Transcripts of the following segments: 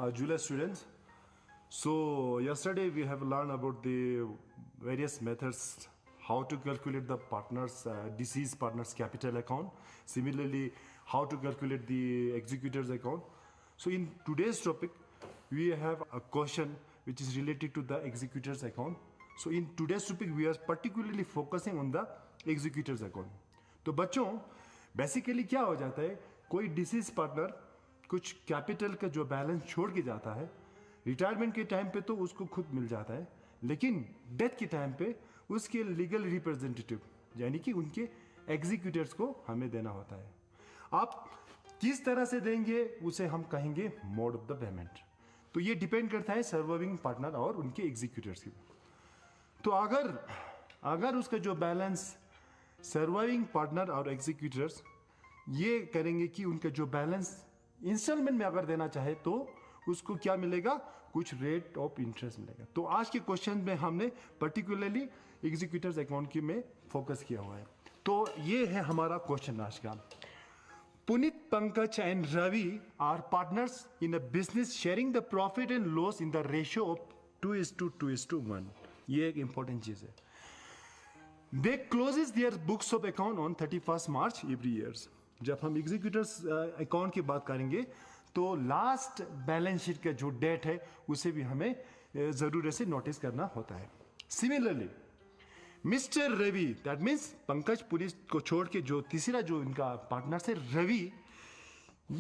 Julia students. So yesterday we have learned about the various methods how to calculate the partners deceased partners capital account. Similarly, how to calculate the executors account. So in today's topic, we have a question which is related to the executors account. So in today's topic, we are particularly focusing on the executors account. तो बच्चों basically क्या हो जाता है, कोई disease partner कुछ capital का जो बैलेंस छोड़ के जाता है, रिटायरमेंट के टाइम पे तो उसको खुद मिल जाता है, लेकिन डेथ के टाइम पे उसके लीगल रिप्रेजेंटेटिव यानी कि उनके एग्जीक्यूटर्स को हमें देना होता है. आप किस तरह से देंगे उसे हम कहेंगे मोड ऑफ द पेमेंट. तो ये डिपेंड करता है सर्वाइविंग पार्टनर और उनके एग्जीक्यूटर्स की. तो अगर उसका जो बैलेंस सर्वाइविंग पार्टनर और एग्जीक्यूटर्स ये करेंगे कि उनका जो बैलेंस इंस्टॉलमेंट में अगर देना चाहे तो उसको क्या मिलेगा, कुछ रेट ऑफ इंटरेस्ट मिलेगा. तो आज के क्वेश्चन में हमने पर्टिकुलरली एग्जीक्यूटर्स अकाउंट की में फोकस किया हुआ है. तो ये है हमारा क्वेश्चन आज का. Puneet, Pankaj and Ravi are partners in a business sharing the profit and loss in the ratio of 2:2:1. ये एक इंपॉर्टेंट चीज है. They closes their books of account on 31 March every years. जब हम एग्जीक्यूटर्स अकाउंट की बात करेंगे तो लास्ट बैलेंस शीट का जो डेट है उसे भी हमें जरूर से नोटिस करना होता है. Similarly mister Ravi, that means Pankaj police को छोड़ के जो तीसरा जो इनका पार्टनर है रवि,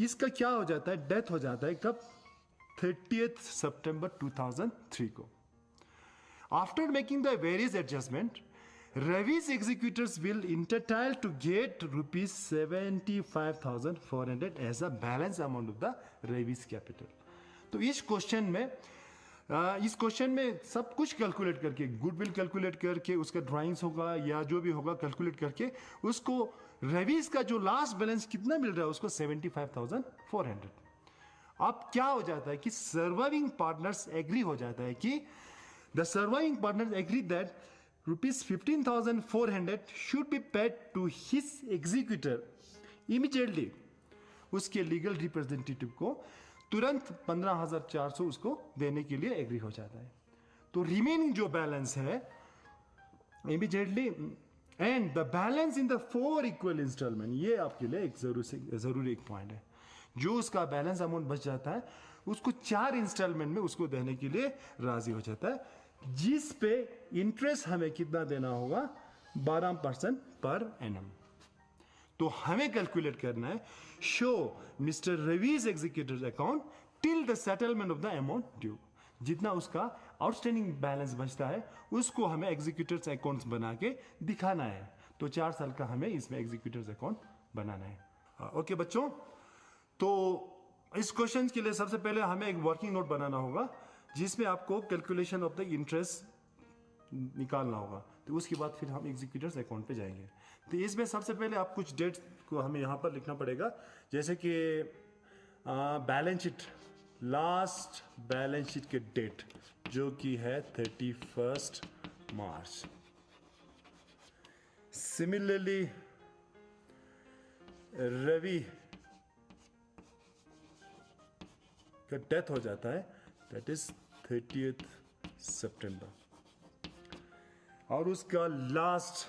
इसका क्या हो जाता है, डेथ हो जाता है कब, 30 सितंबर 2003 को. After making the various adjustment, Ravi's executors will entitle to get rupees 75,400 as a balance amount of the Ravi's capital. तो इस क्वेश्चन में सब कुछ कैलकुलेट करके, गुडविल कैलकुलेट करके, उसका ड्राइंग्स होगा या जो भी होगा कैलकुलेट करके उसको रवीज का जो लास्ट बैलेंस कितना मिल रहा है उसको 75,400. अब क्या हो जाता है कि सर्वाइविंग पार्टनर्स एग्री हो जाता है कि the surviving partners agree that rupees 15,400 should be paid to his executor immediately. उसके लीगल रिप्रेजेंटेटिव को तुरंत 15,400 उसको देने के लिए एग्री हो जाता है. तो रिमेनिंग जो बैलेंस है immediately and the balance in the 4 equal installment, ये आपके लिए एक जरूरी एक पॉइंट है. जो उसका बैलेंस अमाउंट बच जाता है उसको 4 इंस्टॉलमेंट में उसको देने के लिए राजी हो जाता है, जिस पे इंटरेस्ट हमें कितना देना होगा, 12% पर एनम. तो हमें कैलकुलेट करना है show mister Ravi's executive account till the settlement of the amount due. जितना उसका आउटस्टैंडिंग बैलेंस बचता है उसको हमें एग्जीक्यूटिव अकाउंट्स बना के दिखाना है. तो 4 साल का हमें इसमें एग्जीक्यूटिव अकाउंट बनाना है. ओके बच्चों, तो इस क्वेश्चन के लिए सबसे पहले हमें एक वर्किंग नोट बनाना होगा जिसमें आपको कैलकुलेशन ऑफ द इंटरेस्ट निकालना होगा. तो उसके बाद फिर हम एग्जीक्यूटर्स अकाउंट पे जाएंगे. तो इसमें सबसे पहले आप कुछ डेट्स को हमें यहाँ पर लिखना पड़ेगा, जैसे कि balance sheet, last balance sheet के डेट जो कि है 31 मार्च. सिमिलरली रवि का डेथ हो जाता है, दैट इज 30 सितंबर, और उसका लास्ट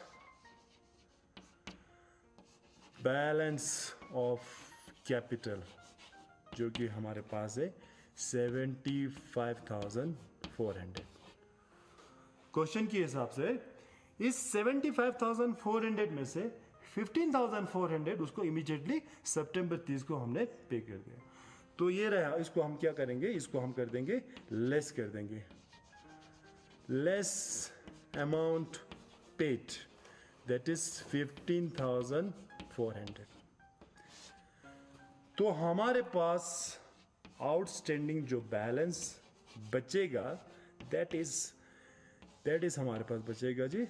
बैलेंस ऑफ कैपिटल जो कि हमारे पास है 75,400. क्वेश्चन के हिसाब से इस 75,400 में से 15,400 उसको इमीडिएटली सितंबर 30 को हमने पे कर दिया. तो ये रहा, इसको हम क्या करेंगे, इसको हम कर देंगे लेस कर देंगे, less amount paid, that is 15,400. तो हमारे पास आउटस्टैंडिंग जो बैलेंस बचेगा दैट इज हमारे पास बचेगा जी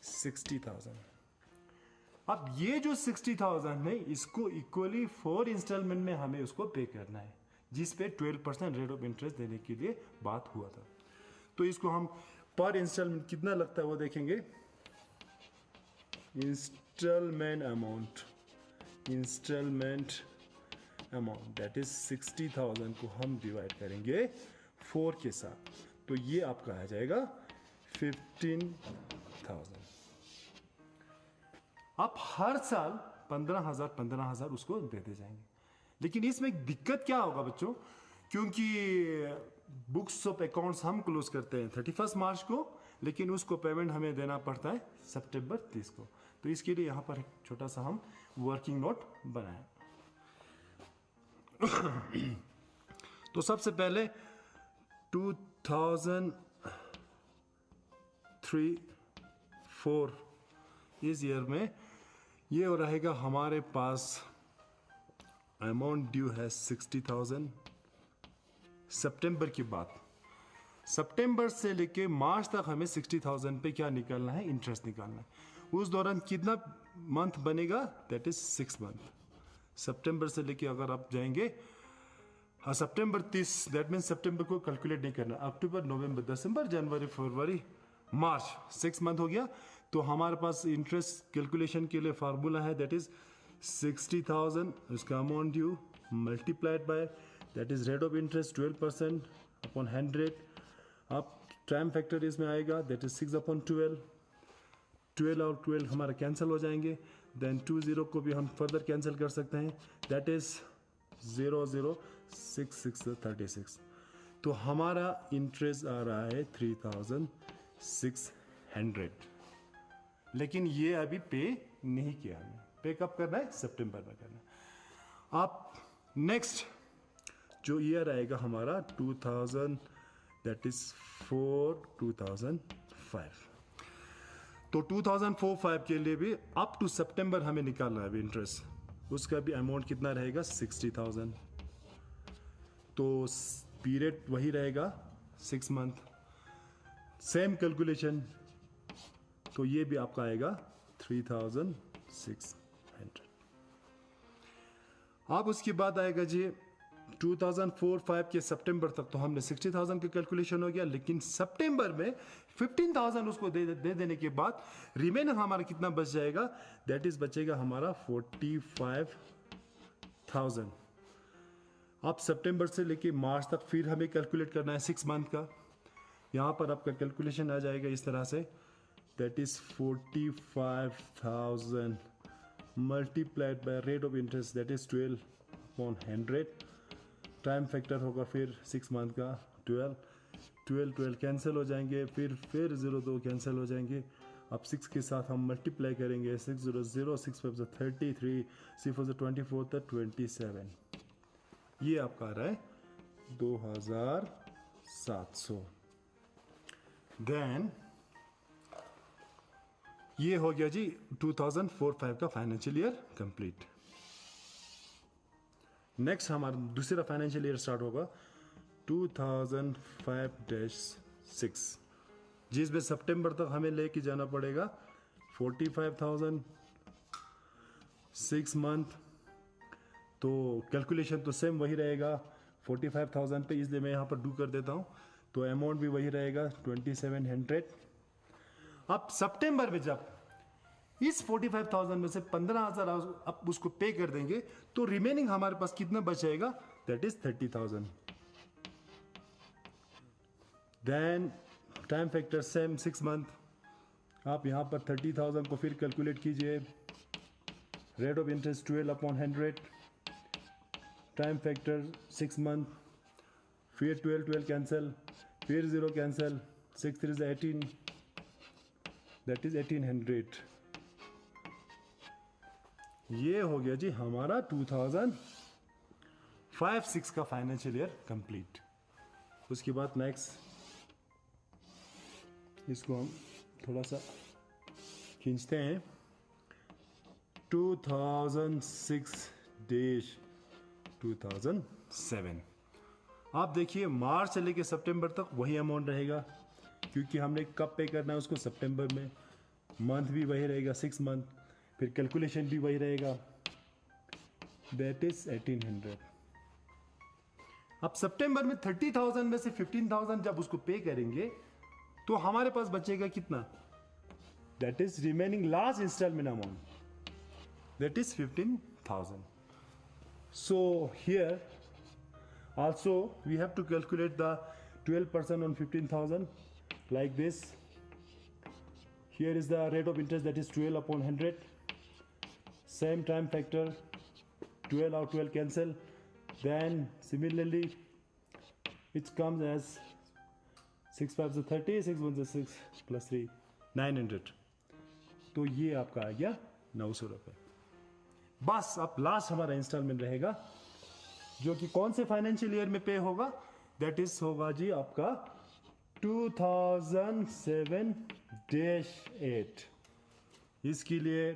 60,000. अब ये जो 60,000 है इसको इक्वली 4 इंस्टॉलमेंट में हमें उसको पे करना है, जिस पे 12% रेट ऑफ इंटरेस्ट देने के लिए बात हुआ था. तो इसको हम पर इंस्टॉलमेंट कितना लगता है वो देखेंगे. इंस्टॉलमेंट अमाउंट दैट इज 60,000 को हम डिवाइड करेंगे 4 के साथ, तो ये आपका आ जाएगा 15,000। आप हर साल 15,000 उसको देते जाएंगे। लेकिन इसमें एक दिक्कत क्या होगा बच्चों, क्योंकि बुक्स ऑफ अकाउंट्स हम क्लोज करते हैं 31 मार्च को, लेकिन उसको पेमेंट हमें देना पड़ता है सितंबर 30 को। तो इसके लिए यहाँ पर एक छोटा सा हम वर्किंग नोट बनाएं। तो सबसे पहले 2003-4 इस ईयर में ये रहेगा हमारे पास अमाउंट ड्यू है 60,000 सितंबर की बात। सितंबर से लेके मार्च तक हमें 60,000 पे क्या निकालना है, इंटरेस्ट निकालना है। उस दौरान कितना मंथ बनेगा, दैट इज 6 मंथ। सितंबर से लेके अगर आप जाएंगे, हाँ सितंबर 30, दैट मीन्स सितंबर को कैलकुलेट नहीं करना, अक्टूबर नवंबर दिसंबर जनवरी फरवरी मार्च 6 मंथ हो गया। तो हमारे पास इंटरेस्ट कैलकुलेशन के लिए फार्मूला है, दैट इज 60,000 उसका amount due multiplied by that is rate of interest 12% upon 100। अब टाइम फैक्टर इसमें आएगा, दैट इज 6/12। 12 और 12 हमारा कैंसिल हो जाएंगे, देन 20 को भी हम फर्दर कैंसिल कर सकते हैं, दैट इज 0,06636। तो हमारा इंटरेस्ट आ रहा है 3,600, लेकिन ये अभी पे नहीं किया हमने। पे कब करना है, सितंबर में करना है। आप नेक्स्ट जो ईयर आएगा हमारा 2000 दैट इज 2005। तो 2004-5 के लिए भी अप टू सितंबर हमें निकालना है अभी इंटरेस्ट, उसका भी अमाउंट कितना रहेगा 60,000। तो पीरियड वही रहेगा 6 मंथ, सेम कैलकुलेशन। तो ये भी आपका आएगा 3,600। अब उसके बाद आएगा जी 2004-5 के सितंबर तक तो हमने 60,000 का कैलकुलेशन हो गया, लेकिन सितंबर में 15,000 उसको दे देने के बाद रिमेन हमारा कितना बच जाएगा, दैट इज बचेगा हमारा 45,000। अब सितंबर से लेके मार्च तक फिर हमें कैलकुलेट करना है 6 मंथ का। यहाँ पर आपका कैलकुलेशन आ जाएगा इस तरह से, that is 45,000 multiplied by rate of interest that is 12/100। Time factor होगा फिर 6 मंथ का 12 कैंसिल हो जाएंगे, फिर 0 कैंसिल हो जाएंगे। अब 6 के साथ हम मल्टीप्लाई करेंगे, 6 0 0 6 5 33 6 4 24 27। ये आपका आ रहा है 2,700। देन ये हो गया जी 2004-5 का फाइनेंशियल ईयर कंप्लीट। नेक्स्ट हमारा दूसरा फाइनेंशियल ईयर स्टार्ट होगा 2005-6, जिसमें सितंबर तक हमें लेके जाना पड़ेगा 45,000 6 मंथ। तो कैलकुलेशन तो सेम वही रहेगा 45,000 पे, इसलिए मैं यहाँ पर डू कर देता हूँ। तो अमाउंट भी वही रहेगा 2,700। अब सितंबर में जब इस 45,000 में से 15,000 आप उसको पे कर देंगे, तो रिमेनिंग हमारे पास कितना बचेगा, that is 30,000। Then time factor same 6 month. आप यहाँ पर 30,000 को फिर कैलकुलेट कीजिए, rate of interest 12/100, time factor 6 month, फिर 12 कैंसिल, फिर 0 कैंसिल, 6 3 is 18, दैट इज 1,800। ये हो गया जी हमारा 2005-6 का फाइनेंशियल ईयर कंप्लीट। उसके बाद नेक्स्ट इसको हम थोड़ा सा खींचते हैं, 2006-2007। आप देखिए मार्च से लेके सितंबर तक वही अमाउंट रहेगा, क्योंकि हमने कब पे करना है उसको, सितंबर में। मंथ भी वही रहेगा 6 मंथ, फिर कैलकुलेशन भी वही रहेगा, दैट इज 1,800। अब सितंबर में 30,000 में से 15,000 जब उसको पे करेंगे, तो हमारे पास बचेगा कितना, that is remaining last installment amount, that is 15,000। So here also we have to calculate the 12% on 15,000 like this. Here is the rate of interest, that is 12 upon 100. Same time factor, 12 out 12 cancel. Then similarly it comes as 6 5 is 30, 6 1 is 6 plus 3 900. तो ये आपका आ गया 900 रुपये. बस अब last हमारा instalment रहेगा जो कि कौन से फाइनेंशियल ईयर में पे होगा, दैट इज होगा जी आपका 2007-8. इसके लिए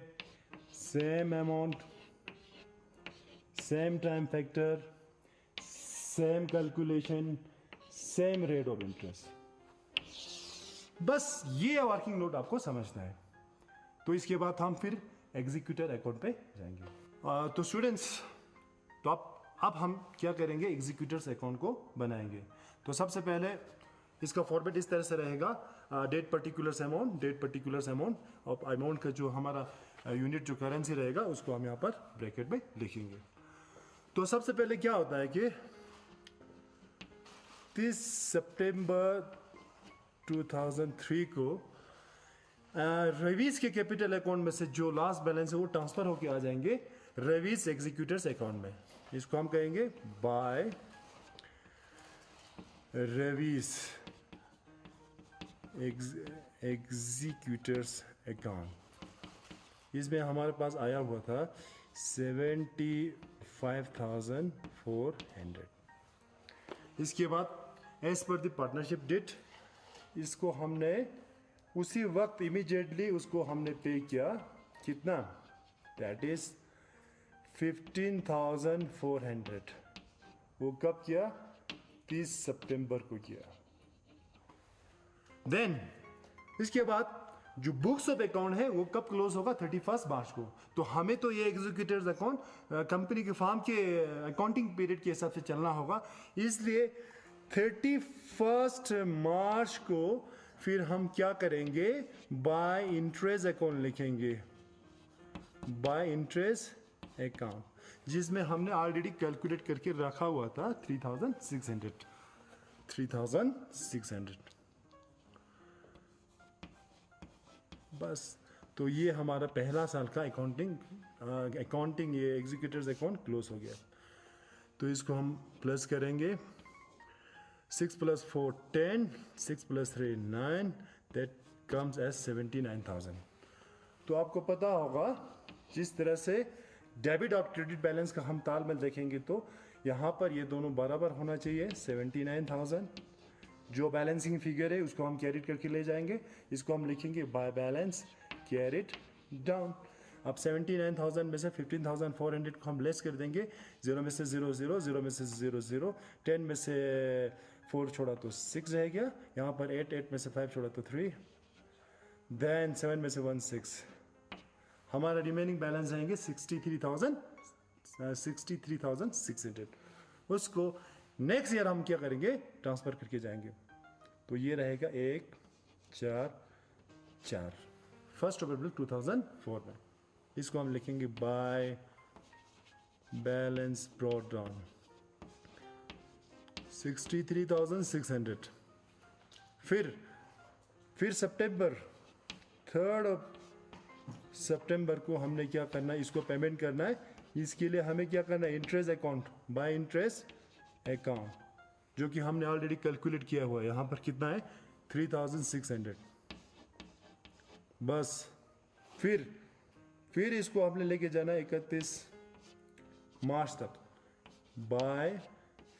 same amount, same time factor, same calculation, same rate of interest. बस ये वर्किंग नोट आपको समझना है. तो इसके बाद हम फिर एग्जीक्यूटर अकाउंट पे जाएंगे. तो स्टूडेंट्स, तो अब हम क्या करेंगे, एग्जीक्यूटर्स अकाउंट को बनाएंगे. तो सबसे पहले इसका फॉर्मेट इस तरह से रहेगा, date particulars amount, date particulars amount, और अमाउंट का जो हमारा यूनिट जो करेंसी रहेगा उसको हम यहाँ पर ब्रैकेट में लिखेंगे. तो सबसे पहले क्या होता है कि 30 सितंबर 2003 को रवीज के कैपिटल अकाउंट में से जो लास्ट बैलेंस है वो ट्रांसफर होके आ जाएंगे रवीज एग्जीक्यूटर्स अकाउंट में. इसको हम कहेंगे बाय रवीज एग्जीक्यूटर्स अकाउंट. इसमें हमारे पास आया हुआ था 75,400. इसके बाद as per the partnership date इसको हमने उसी वक्त इमीडिएटली उसको हमने पे किया. कितना, दैट इज 15,400. वो कब किया, 30 सितंबर को किया. देन इसके बाद जो बुक्स ऑफ अकाउंट है वो कब क्लोज होगा, 31 मार्च को. तो हमें तो ये एग्जीक्यूटिव अकाउंट कंपनी के फार्म के अकाउंटिंग पीरियड के हिसाब से चलना होगा. इसलिए 31 मार्च को फिर हम क्या करेंगे, बाय इंटरेस्ट अकाउंट लिखेंगे. बाय इंटरेस्ट अकाउंट जिसमें हमने ऑलरेडी कैलकुलेट करके रखा हुआ था 3,600. बस, तो ये हमारा पहला साल का अकाउंटिंग ये एग्जीक्यूटिव अकाउंट क्लोज हो गया. तो इसको हम प्लस करेंगे. 6 + 4 10, 6 + 3 9, that comes as 79,000. तो आपको पता होगा जिस तरह से डेबिट और क्रेडिट बैलेंस का हम तालमेल देखेंगे तो यहाँ पर ये दोनों बराबर होना चाहिए. 79,000 जो बैलेंसिंग फिगर है उसको हम कैरिट करके ले जाएंगे. इसको हम लिखेंगे बाय बैलेंस कैरिट डाउन. अब 79,000 में से 15,400 को हम लेस कर देंगे. 0 में से 0 0, 0 में से 0 0, 10 में से 4 छोड़ा तो 6 रह गया. यहाँ पर 8 में से 5 छोड़ा तो 3, देन 7 में से 1 6. हमारा रिमेनिंग बैलेंस रहेंगे 63,600. उसको नेक्स्ट ईयर हम क्या करेंगे, ट्रांसफर करके जाएंगे. तो ये रहेगा 1 4 4 1 अप्रैल 2004 में. इसको हम लिखेंगे बाय बैलेंस ब्रॉट डाउन 63,600. फिर सितंबर 3 सितंबर को हमने क्या करना है, इसको पेमेंट करना है. इसके लिए हमें क्या करना है, interest account, bye interest account जो कि हमने ऑलरेडी कैलकुलेट किया हुआ है. यहाँ पर कितना है, 3,600. बस फिर इसको आपने लेके जाना है 31 मार्च तक बाय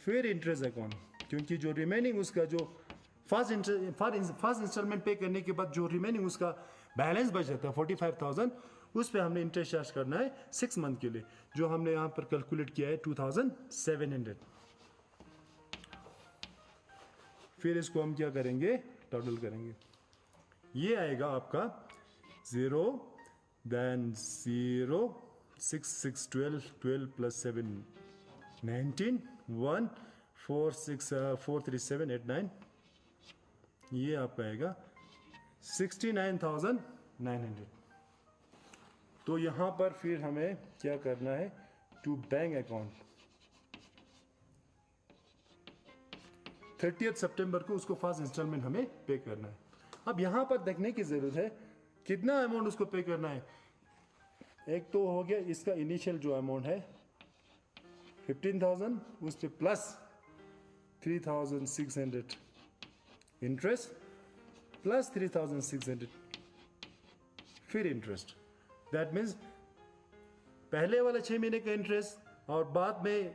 फिर इंटरेस्ट अकाउंट, क्योंकि जो रिमेनिंग उसका जो फर्स्ट इंस्टॉलमेंट पे करने के बाद जो रिमेनिंग उसका बैलेंस बच जाता है 45,000, उस पर हमने इंटरेस्ट चार्ज करना है 6 मंथ के लिए, जो हमने यहाँ पर कैलकुलेट किया है 2,700. फिर इसको हम क्या करेंगे, टोटल करेंगे. ये आएगा आपका 0, देन 0 6 6 12 12 + 7 19 1 4 6 4 3 7 8 9. ये आपका आएगा 69,900. तो यहाँ पर फिर हमें क्या करना है, टू बैंक अकाउंट 30 सितंबर को उसको फर्स्ट इंस्टॉलमेंट हमें पे करना है। अब यहाँ पर देखने की ज़रूरत है कितना अमाउंट उसको पे करना है। एक तो हो गया इसका इनिशियल जो अमाउंट है 15,000, उस पर प्लस 3,600 इंटरेस्ट प्लस 3,600 फिर इंटरेस्ट। दैट मीन्स पहले वाला 6 महीने का इंटरेस्ट और बाद में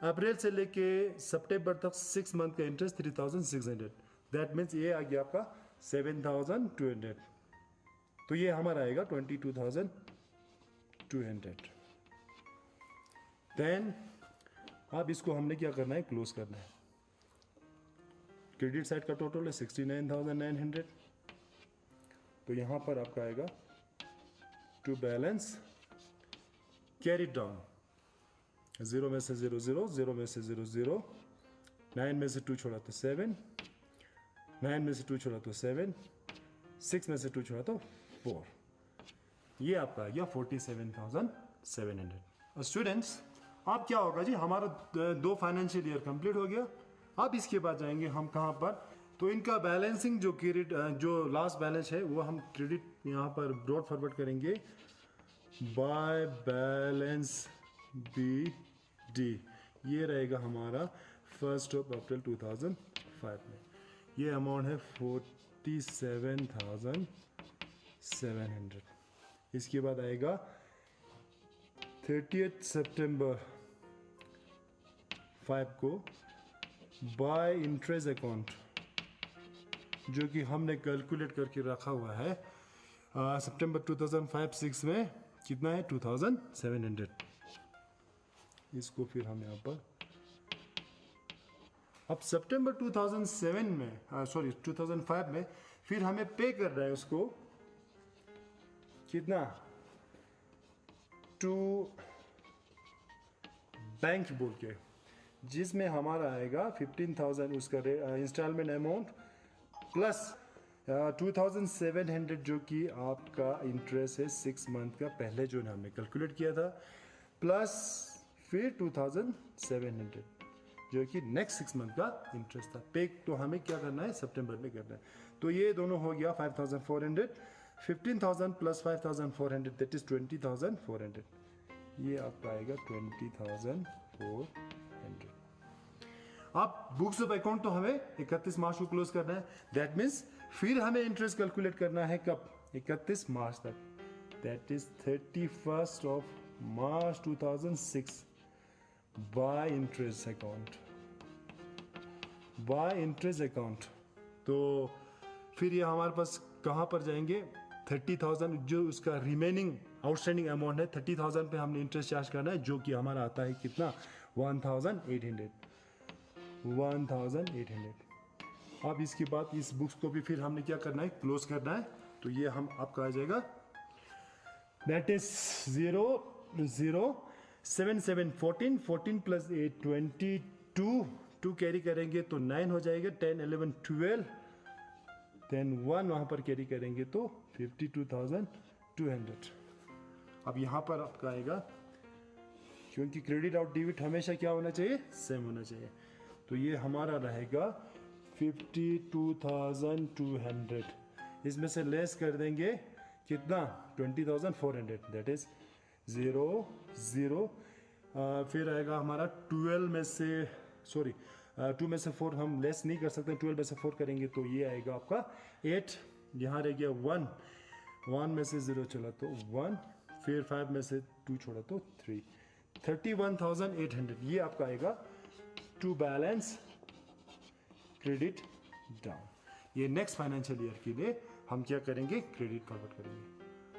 अप्रैल से लेके सितंबर तक 6 मंथ का इंटरेस्ट 3,600। दैट मीन्स ये आ गया आपका 7,200। तो ये हमारा आएगा 22,200। देन अब इसको हमने क्या करना है, क्लोज करना है। क्रेडिट साइड का टोटल है 69,900। तो यहाँ पर आपका आएगा टू बैलेंस कैरी डाउन, 0 में से 0 0, 0 में से 0 0, 9 में से 2 छोड़ा तो 7, 9 में से 2 छोड़ा तो 7, 6 में से 2 छोड़ा तो 4। ये आपका आ गया 47,700। स्टूडेंट्स अब क्या होगा जी, हमारा 2 फाइनेंशियल ईयर कंप्लीट हो गया। अब इसके बाद जाएंगे हम कहाँ पर, तो इनका बैलेंसिंग जो क्रेडिट जो लास्ट बैलेंस है वो हम क्रेडिट यहाँ पर ब्रॉड फॉरवर्ड करेंगे बाय बैलेंस बी डी। ये रहेगा हमारा 1 अप्रैल 2005 में। ये अमाउंट है 47,700। इसके बाद आएगा 30 सितंबर 5 को बाय इंटरेस्ट अकाउंट, जो कि हमने कैलकुलेट करके रखा हुआ है सितंबर 2005-6 में कितना है 2,700। इसको फिर हम यहाँ पर अब सितंबर 2005 में फिर हमें पे कर रहा है उसको कितना, टू बैंक बोल के, जिसमें हमारा आएगा 15,000 उसका इंस्टॉलमेंट अमाउंट प्लस 2,700 जो कि आपका इंटरेस्ट है 6 मंथ का पहले जो हमने कैलकुलेट किया था, प्लस फिर 2,700 जो कि नेक्स्ट 6 मंथ का इंटरेस्ट था। पे तो हमें क्या करना है, सितंबर में करना है। तो ये दोनों हो गया 5,400, 15,000 प्लस 5,400 दैट इज 20,400। ये आपका आएगा 20,400। अब बुक्स ऑफ अकाउंट तो हमें 31 मार्च को क्लोज करना है। दैट मीन्स फिर हमें इंटरेस्ट कैलकुलेट करना है कब, 31 मार्च तक, that is 31 of March 2006 bye interest account. तो फिर ये हमारे पास कहाँ पर जाएंगे, 30,000 जो उसका रिमेनिंग आउटस्टैंडिंग अमाउंट है 30,000 पे हमने इंटरेस्ट चार्ज करना है, जो कि हमारा आता है कितना 1,800। अब इसके बाद इस बुक्स को भी फिर हमने क्या करना है, क्लोज करना है। तो ये हम आपका आ जाएगा दैट इज 0 0 7 7 14 14 प्लस 8 22 2 कैरी करेंगे तो 9 हो जाएगा, 10 11 12 देन 1 वहाँ पर कैरी करेंगे तो 52,200। अब यहाँ पर आपका आएगा, क्योंकि क्रेडिट और डेबिट हमेशा क्या होना चाहिए, सेम होना चाहिए। तो ये हमारा रहेगा 52,200। इसमें से लेस कर देंगे कितना 20,400 दैट इज 0 0। फिर आएगा हमारा 12 में से 2 में से 4 हम लेस नहीं कर सकते, 12 में से 4 करेंगे तो ये आएगा आपका 8। यहाँ रह गया 1 में से 0 चला तो 1, फिर 5 में से 2 छोड़ा तो 3, 31,800। ये आपका आएगा टू बैलेंस क्रेडिट डाउन। ये नेक्स्ट फाइनेंशियल ईयर के लिए हम क्या करेंगे, क्रेडिट फॉरवर्ड करेंगे।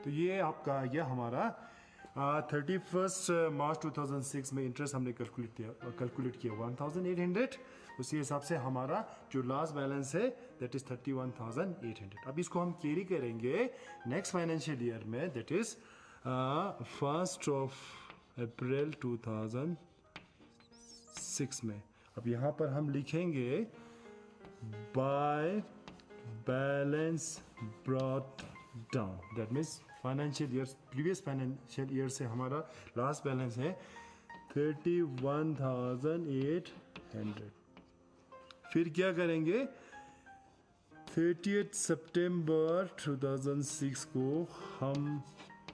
तो ये आपका आ गया हमारा 31 मार्च 2006 में इंटरेस्ट हमने कैलकुलेट किया 1,800। उसी हिसाब से हमारा जो लास्ट बैलेंस है दैट इज 31,800। अब इसको हम कैरी करेंगे नेक्स्ट फाइनेंशियल ईयर में, दैट इज 1 अप्रैल 2006 में। अब यहाँ पर हम लिखेंगे by balance brought down, that means financial year, previous financial year से हमारा लास्ट बैलेंस है 31,800। फिर क्या करेंगे, 30 सितंबर 2006 को हम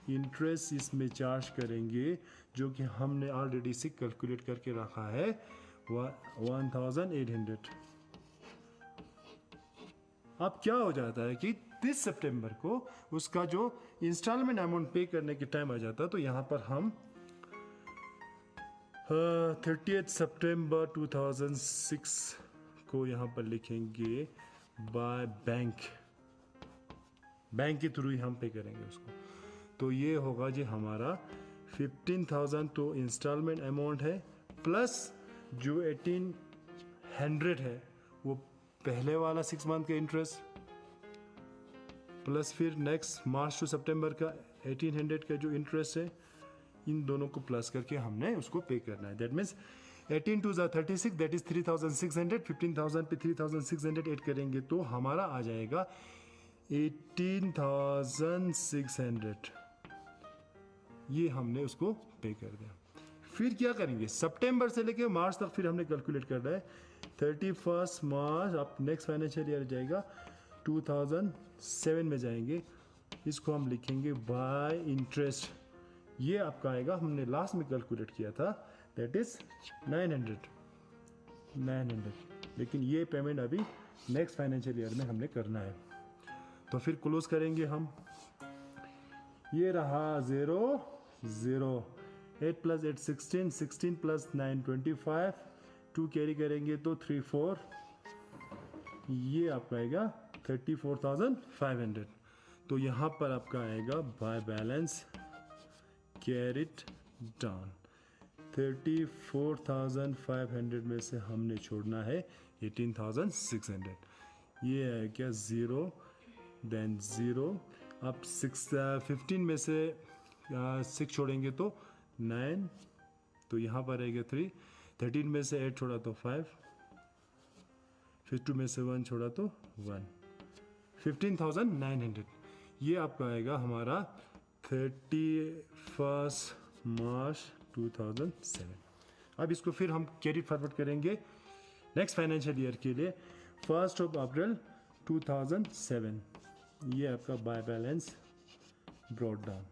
इंटरेस्ट इसमें चार्ज करेंगे, जो कि हमने ऑलरेडी से कैलकुलेट करके रखा है 1,800। अब क्या हो जाता है कि 30 सितंबर को उसका जो इंस्टॉलमेंट अमाउंट पे करने के टाइम आ जाता है, तो यहाँ पर हम 30 सितंबर 2006 को यहाँ पर लिखेंगे बाय बैंक के थ्रू ही हम पे करेंगे उसको। तो ये होगा जी हमारा 15,000 तो इंस्टॉलमेंट अमाउंट है, प्लस जो 1,800 है वो पहले वाला 6 मंथ का इंटरेस्ट, प्लस फिर नेक्स्ट मार्च टू सितंबर का 1,800 का जो इंटरेस्ट है, इन दोनों को प्लस करके हमने उसको पे करना है। That means 18 to 36, that is 3,600। 15,000 पे 3,600 ऐड करेंगे तो हमारा आ जाएगा 18,600। ये हमने उसको पे कर दिया। फिर क्या करेंगे, सितंबर से लेके मार्च तक फिर हमने कैलकुलेट करना है। 31 मार्च आप नेक्स्ट फाइनेंशियल ईयर जाएगा 2007 में जाएंगे, इसको हम लिखेंगे बाय इंटरेस्ट। ये आपका आएगा, हमने लास्ट में कैलकुलेट किया था, दैट इज 900। लेकिन ये पेमेंट अभी नेक्स्ट फाइनेंशियल ईयर में हमने करना है। तो फिर क्लोज करेंगे हम, ये रहा 0 0, 8 प्लस 8 16, 16 प्लस 9 25, 2 कैरी करेंगे तो 3 4, ये आपका आएगा 34,500। तो यहाँ पर आपका आएगा बाय बैलेंस कैरिड डाउन। 34,500 में से हमने छोड़ना है 18,600। ये है क्या 0 देन 0। अब 15 में से 6 छोड़ेंगे तो 9, तो यहाँ पर आएगा 3। 13 में से 8 छोड़ा तो 5, फिर 2 में से 1 छोड़ा तो 1, 15,900। ये आपका आएगा हमारा 31 मार्च 2007। अब इसको फिर हम कैरी फॉरवर्ड करेंगे नेक्स्ट फाइनेंशियल ईयर के लिए 1 अप्रैल 2007। ये आपका बाय बैलेंस ब्रॉड डाउन,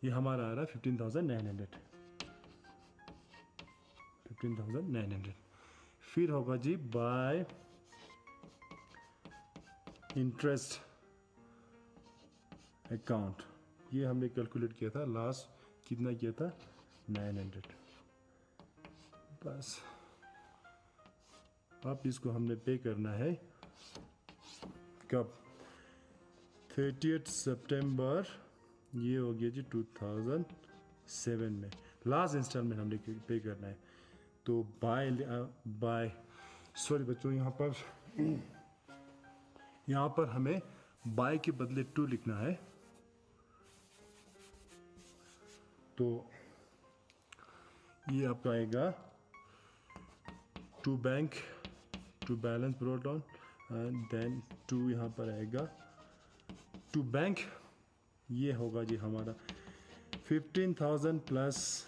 ये हमारा आ रहा है 15,900। फिर होगा जी बाय इंटरेस्ट अकाउंट, ये हमने कैलकुलेट किया था लास्ट, कितना किया था 900। बस अब इसको हमने पे करना है कब, 30 सितंबर, ये हो गया जी 2007 में लास्ट इंस्टॉलमेंट हमने पे करना है। तो बाय सॉरी बच्चों, यहाँ पर हमें बाय के बदले 2 लिखना है। तो ये आपका आएगा to bank to balance brought down, and then 2 यहाँ पर आएगा टू बैंक। ये होगा जी हमारा 15,000 प्लस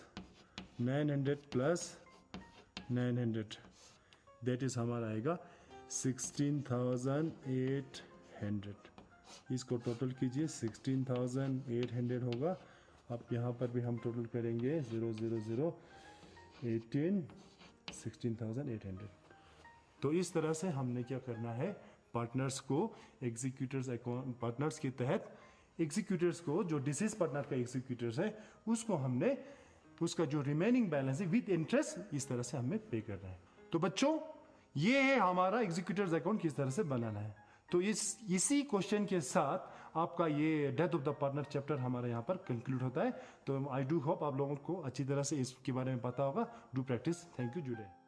900 प्लस 900, दैट इज हमारा आएगा 16,800। इसको टोटल कीजिए, 16,800 होगा। अब यहाँ पर भी हम टोटल करेंगे 0 0 0 18, 16,800। तो इस तरह से हमने क्या करना है, पार्टनर्स को एग्जीक्यूटर्स अकाउंट, पार्टनर्स के तहत एग्जीक्यूटर्स को, जो डिसीज पार्टनर का एग्जीक्यूटर्स है उसको हमने उसका जो रिमेनिंग बैलेंस है विद इंटरेस्ट इस तरह से हमें पे करना है। तो बच्चों ये है हमारा एग्जीक्यूटर्स अकाउंट किस तरह से बनाना है। तो इसी क्वेश्चन के साथ आपका ये death of the partner chapter हमारा यहाँ पर कंक्लूड होता है। तो आई डू होप आप लोगों को अच्छी तरह से इसके बारे में पता होगा। Do practice. थैंक यू जुड़े।